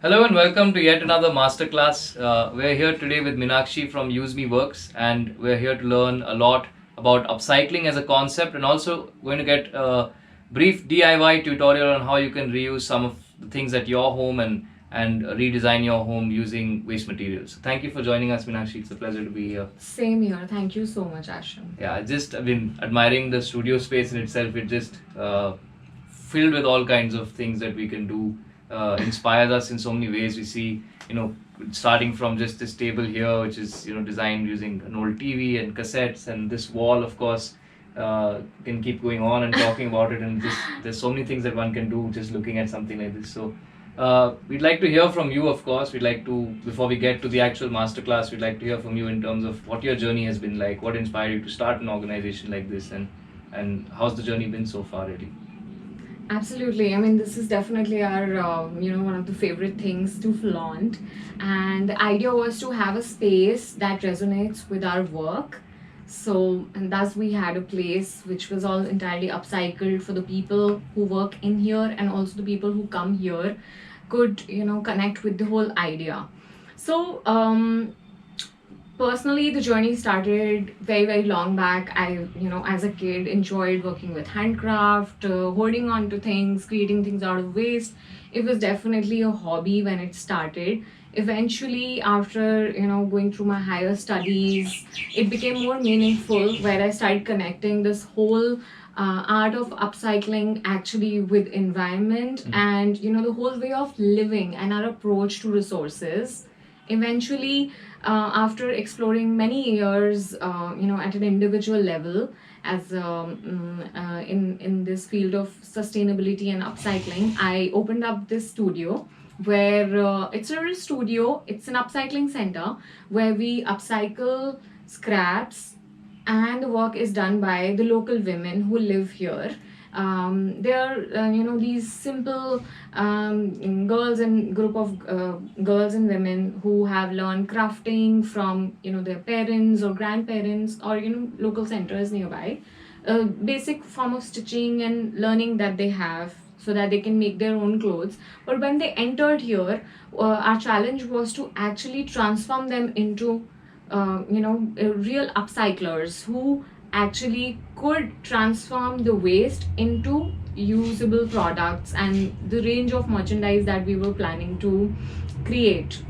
Hello and welcome to yet another masterclass. We're here today with Meenakshi from Use Me Works, and we're here to learn a lot about upcycling as a concept, and also going to get a brief DIY tutorial on how you can reuse some of the things at your home and redesign your home using waste materials. Thank you for joining us, Meenakshi. It's a pleasure to be here. Same here. Thank you so much, Ashram. Yeah, I've been admiring the studio space in itself. It just filled with all kinds of things that we can do. Inspires us in so many ways. We see, starting from just this table here, which is, designed using an old TV and cassettes, and this wall, of course, can keep going on and talking about it. And there's so many things that one can do just looking at something like this. So we'd like to hear from you, of course. Before we get to the actual masterclass, we'd like to hear from you in terms of what your journey has been like, what inspired you to start an organization like this, and how's the journey been so far, really? Absolutely. I mean, this is definitely our, one of the favorite things to flaunt. And the idea was to have a space that resonates with our work. So, and thus we had a place which was all entirely upcycled for the people who work in here, and also the people who come here could, connect with the whole idea. So, personally, the journey started very, very long back. I, as a kid, enjoyed working with handcraft, holding on to things, creating things out of waste. It was definitely a hobby when it started. Eventually, after, going through my higher studies, it became more meaningful, where I started connecting this whole art of upcycling actually with environment and, the whole way of living and our approach to resources. Eventually, after exploring many years, at an individual level, as in this field of sustainability and upcycling, I opened up this studio where it's a real studio. It's an upcycling center where we upcycle scraps, and the work is done by the local women who live here. They are, these simple girls and group of girls and women who have learned crafting from, their parents or grandparents or, local centers nearby. Basic form of stitching and learning that they have so that they can make their own clothes. But when they entered here, our challenge was to actually transform them into, real upcyclers who actually could transform the waste into usable products and the range of merchandise that we were planning to create.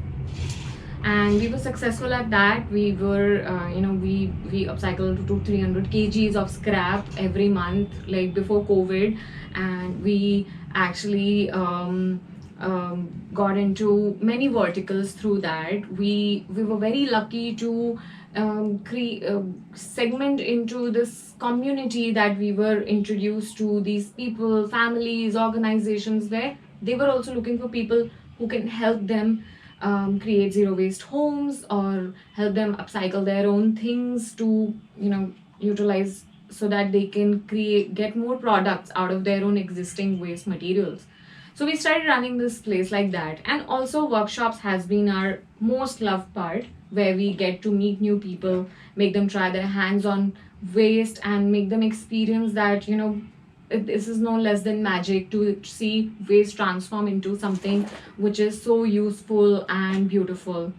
And we were successful at that. We were, we upcycled to 300 kgs of scrap every month, like before COVID, and we actually got into many verticals through that. We were very lucky to segment into this community that we were introduced to, these people, families, organizations, where they were also looking for people who can help them create zero waste homes or help them upcycle their own things to, utilize so that they can get more products out of their own existing waste materials. So we started running this place like that. And also workshops has been our most loved part, where we get to meet new people, make them try their hands on waste and make them experience that, this is no less than magic to see waste transform into something which is so useful and beautiful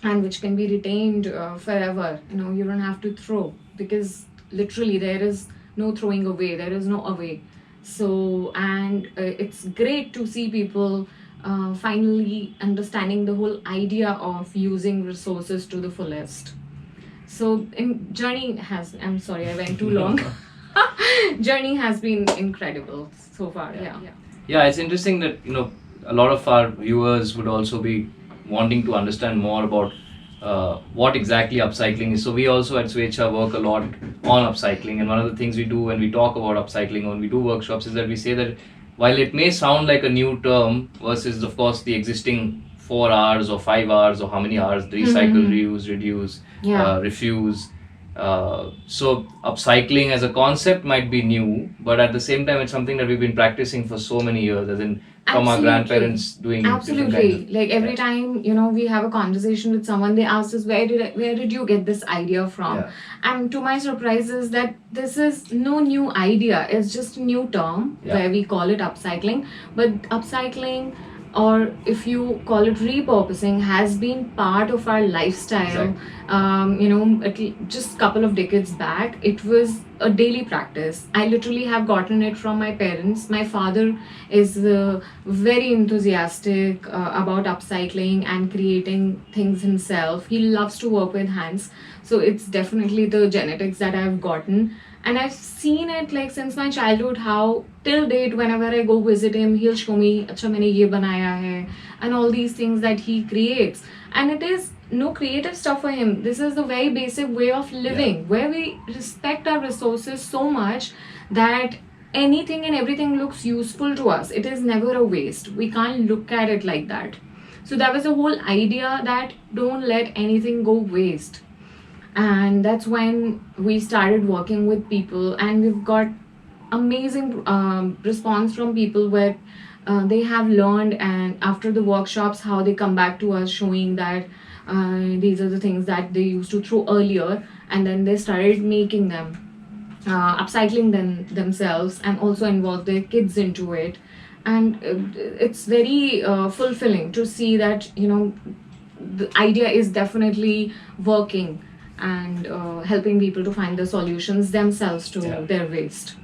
and which can be retained forever. You don't have to throw, because literally there is no throwing away, there is no away. So, and it's great to see people finally understanding the whole idea of using resources to the fullest. So, journey has, I'm sorry, I went too long. Journey has been incredible so far. Yeah, it's interesting that, a lot of our viewers would also be wanting to understand more about what exactly upcycling is. So we also at Swechha work a lot on upcycling, and one of the things we do when we talk about upcycling, when we do workshops, is that we say that while it may sound like a new term versus, of course, the existing 4 R's or 5 R's or how many R's, recycle, reuse, reduce, refuse. So upcycling as a concept might be new, but at the same time it's something that we've been practicing for so many years, as in from our grandparents doing absolutely like every time we have a conversation with someone, they ask us where did you get this idea from. And to my surprise is that this is no new idea, it's just a new term where we call it upcycling. But upcycling or if you call it repurposing, has been part of our lifestyle. Exactly. Just couple of decades back, it was a daily practice. I literally have gotten it from my parents. My father is very enthusiastic about upcycling and creating things himself. He loves to work with hands, so it's definitely the genetics that I've gotten. And I've seen it like since my childhood, how till date whenever I go visit him, he'll show me acha maine ye banaya hai, and all these things that he creates. And it is no creative stuff for him. This is the very basic way of living, where we respect our resources so much that anything and everything looks useful to us. It is never a waste. We can't look at it like that. So that was the whole idea, that don't let anything go waste. And that's when we started working with people, and we've got amazing response from people where they have learned, and after the workshops, how they come back to us showing that these are the things that they used to throw earlier, and then they started making them, upcycling them themselves, and also involve their kids into it. And it's very fulfilling to see that, the idea is definitely working, and helping people to find the solutions themselves to their waste.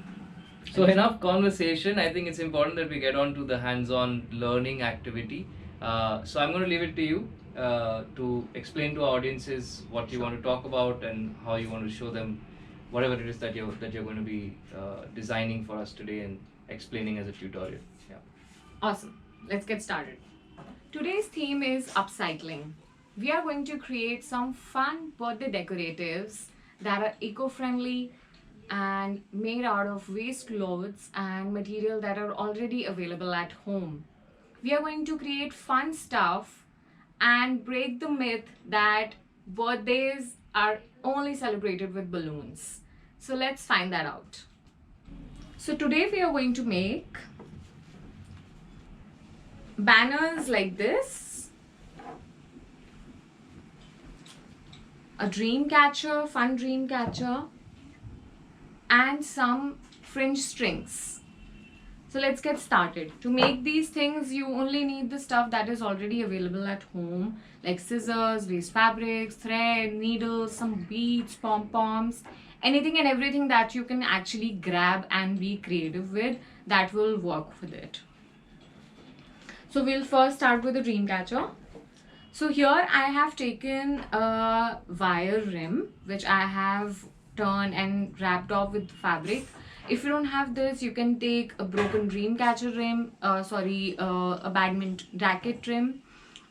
So enough conversation. I think it's important that we get on to the hands-on learning activity. So I'm going to leave it to you to explain to our audiences what you want to talk about and how you want to show them whatever it is that you're going to be designing for us today and explaining as a tutorial. Yeah. Awesome. Let's get started. Today's theme is upcycling. We are going to create some fun birthday decoratives that are eco-friendly and made out of waste clothes and material that are already available at home. We are going to create fun stuff and break the myth that birthdays are only celebrated with balloons. So let's find that out. So today we are going to make banners like this, a dream catcher, fun dream catcher, and some fringe strings. So let's get started. To make these things, you only need the stuff that is already available at home, like scissors, waste fabrics, thread, needles, some beads, pom-poms, anything and everything that you can actually grab and be creative with, that will work with it. So we'll first start with the dream catcher. So here I have taken a wire rim, which I have turned and wrapped off with fabric. If you don't have this, you can take a broken dream catcher rim, a badminton racket rim,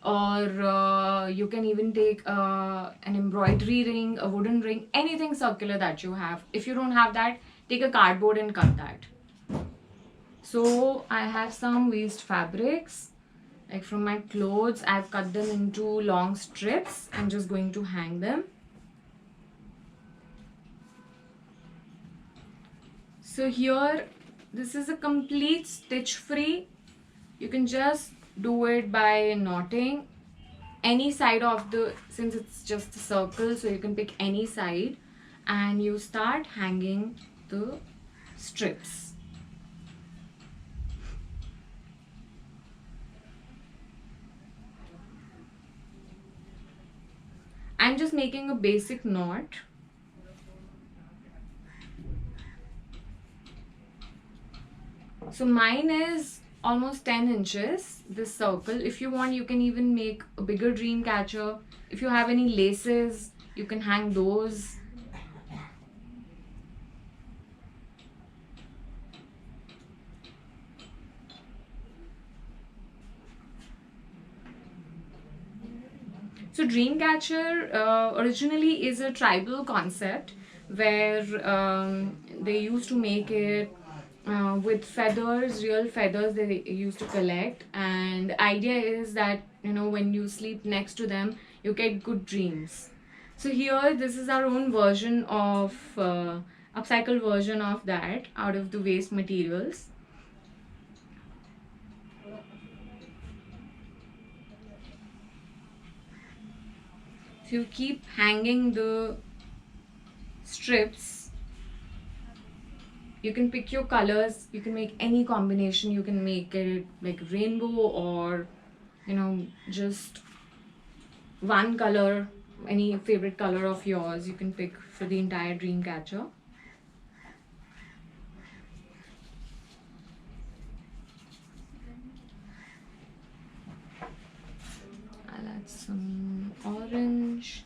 or you can even take an embroidery ring, a wooden ring, anything circular that you have. If you don't have that, take a cardboard and cut that. So I have some waste fabrics, like from my clothes. I've cut them into long strips. I'm just going to hang them. So here, this is a complete stitch free. You can just do it by knotting any side of the, since it's just a circle, so you can pick any side and you start hanging the strips. I'm just making a basic knot. So mine is almost 10 inches, this circle. If you want, you can even make a bigger dream catcher. If you have any laces, you can hang those. So Dreamcatcher originally is a tribal concept where they used to make it with feathers, real feathers they used to collect, and the idea is that when you sleep next to them, you get good dreams. So here, this is our own version of upcycled version of that out of the waste materials. So you keep hanging the strips You can pick your colors, you can make any combination, you can make it like rainbow or just one color, any favorite color of yours you can pick for the entire dream catcher. I'll add some orange.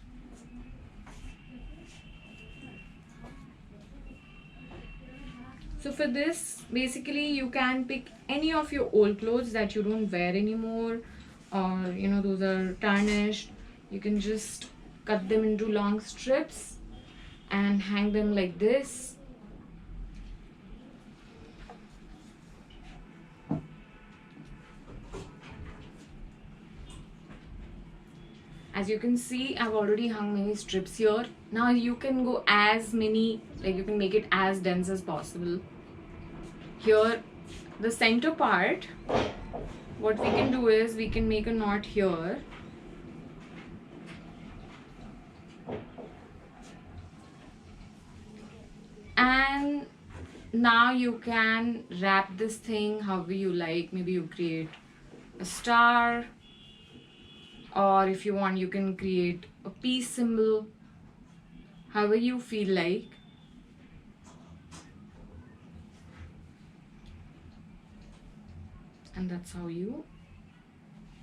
So for this, basically you can pick any of your old clothes that you don't wear anymore, or those are tarnished. You can just cut them into long strips and hang them like this. As you can see, I've already hung many strips here. Now you can go as many, like you can make it as dense as possible. Here, the center part, what we can do is we can make a knot here. And now you can wrap this thing however you like. Maybe you create a star, or if you want you can create a peace symbol, however you feel like. And that's how you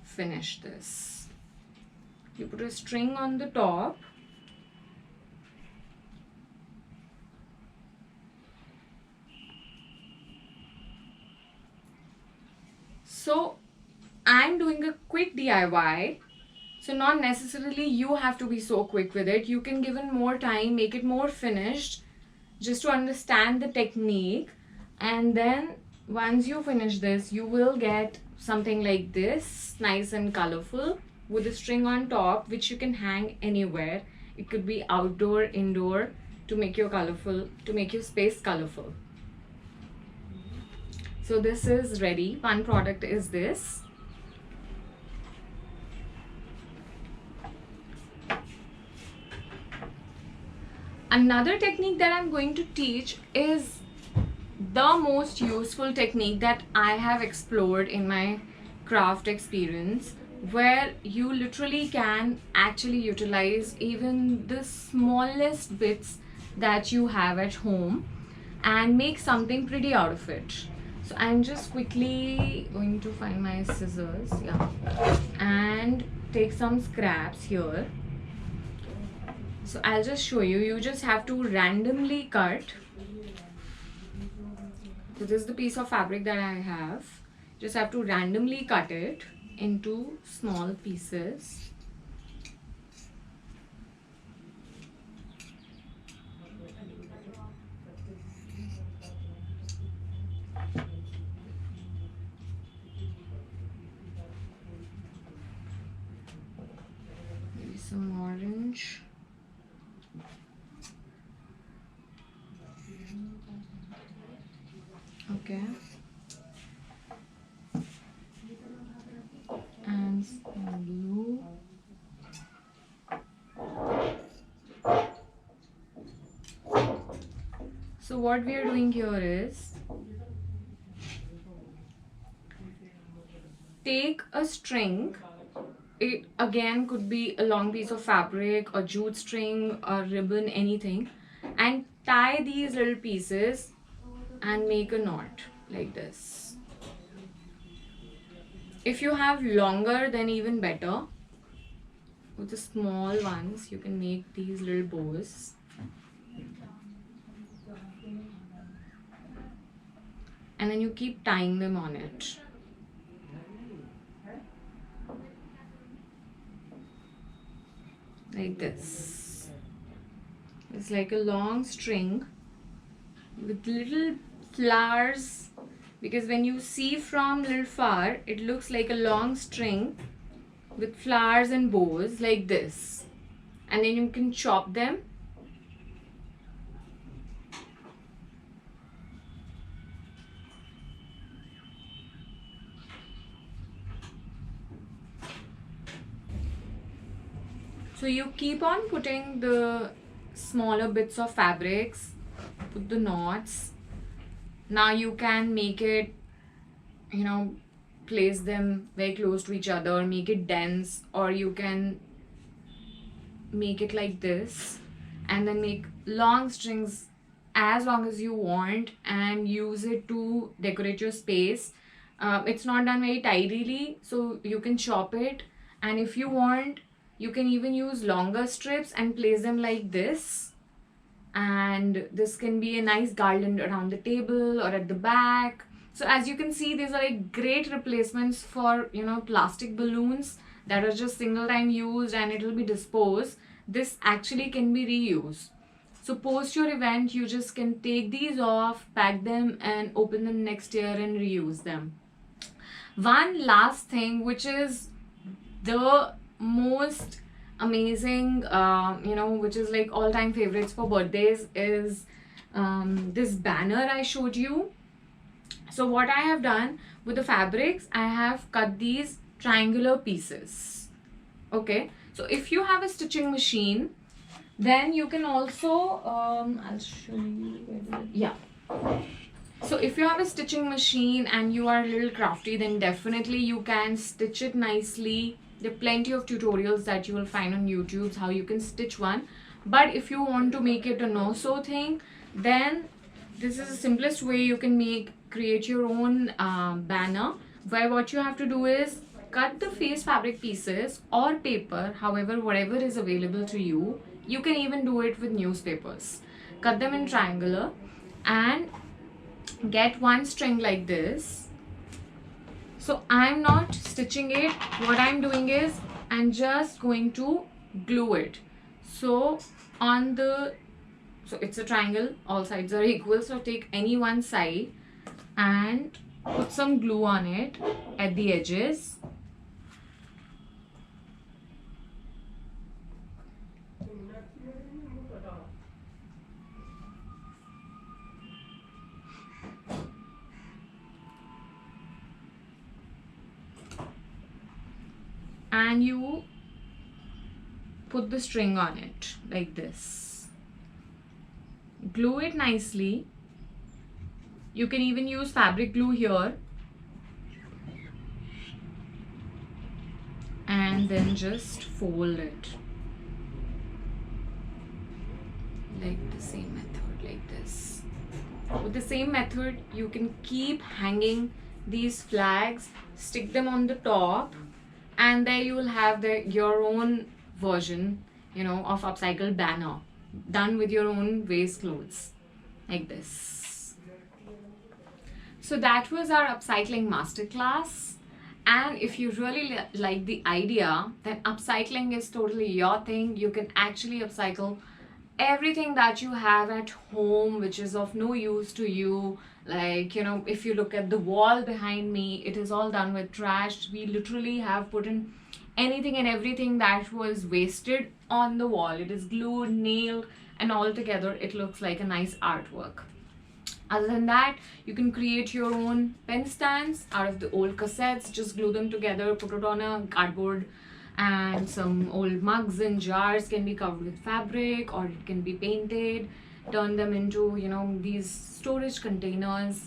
finish this. You put a string on the top. So I'm doing a quick DIY. So not necessarily you have to be so quick with it. You can give it more time, make it more finished, just to understand the technique. And then once you finish this, you will get something like this, nice and colorful, with a string on top, which you can hang anywhere. It could be outdoor, indoor, to make your space colorful. So this is ready. One product is this. Another technique that I'm going to teach is the most useful technique that I have explored in my craft experience, where you literally can actually utilize even the smallest bits that you have at home and make something pretty out of it. So I'm just quickly going to find my scissors, and take some scraps here. So I'll just show you. You just have to randomly cut. So this is the piece of fabric that I have. Just have to randomly cut it into small pieces. Maybe some orange. Okay. And some blue. So what we are doing here is take a string. It again could be a long piece of fabric, a jute string, a ribbon, anything, and tie these little pieces and make a knot like this. If you have longer, then even better. With the small ones, you can make these little bows. And then you keep tying them on it. Like this. It's like a long string with little flowers, because when you see from little far, it looks like a long string with flowers and bows like this. And then you can chop them. So you keep on putting the smaller bits of fabrics, put the knots, Now you can make it, you know, place them very close to each other, make it dense, or you can make it like this and then make long strings as long as you want and use it to decorate your space. It's not done very tidily, so you can chop it, and if you want you can even use longer strips and place them like this, and this can be a nice garland around the table or at the back. So as you can see, these are like great replacements for, you know, plastic balloons that are just single time used and it will be disposed. This actually can be reused. So post your event, you just can take these off, pack them and open them next year and reuse them. One last thing, which is the most amazing, which is like all-time favorites for birthdays, is this banner I showed you. So what I have done with the fabrics, I have cut these triangular pieces. Okay, so if you have a stitching machine, then you can also I'll show you. Yeah, so if you have a stitching machine and you are a little crafty, then definitely you can stitch it nicely. There are plenty of tutorials that you will find on YouTube how you can stitch one. But if you want to make it a no-sew thing, then this is the simplest way you can create your own banner, where what you have to do is cut the face fabric pieces or paper, however, whatever is available to you. You can even do it with newspapers. Cut them in triangular and get one string like this. So I'm not stitching it. What I'm doing is I'm just going to glue it. So it's a triangle, all sides are equal, so take any one side and put some glue on it at the edges. And you put the string on it like this. Glue it nicely. You can even use fabric glue here. And then just fold it. Like the same method, like this. With the same method, you can keep hanging these flags, stick them on the top, and there you will have your own version, of upcycled banner, done with your own waste clothes, like this. So that was our upcycling masterclass. And if you really like the idea, then upcycling is totally your thing. You can actually upcycle everything that you have at home which is of no use to you. Like, if you look at the wall behind me, it is all done with trash. We literally have put in anything and everything that was wasted on the wall. It is glued, nailed, and all together it looks like a nice artwork. Other than that, you can create your own pen stands out of the old cassettes. Just glue them together, put it on a cardboard, and some old mugs and jars can be covered with fabric, or it can be painted. Turn them into, these storage containers.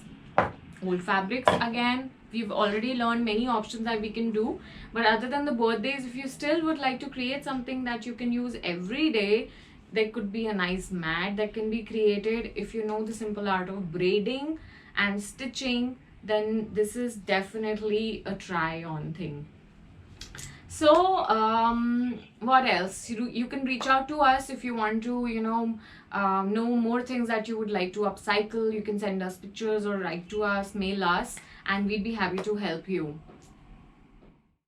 Old fabrics, again, we've already learned many options that we can do. But other than the birthdays, if you still would like to create something that you can use every day, there could be a nice mat that can be created. If you know the simple art of braiding and stitching, then this is definitely a try on thing. So what else? You can reach out to us if you want to, know more things that you would like to upcycle. You can send us pictures or write to us, mail us, and we'd be happy to help you.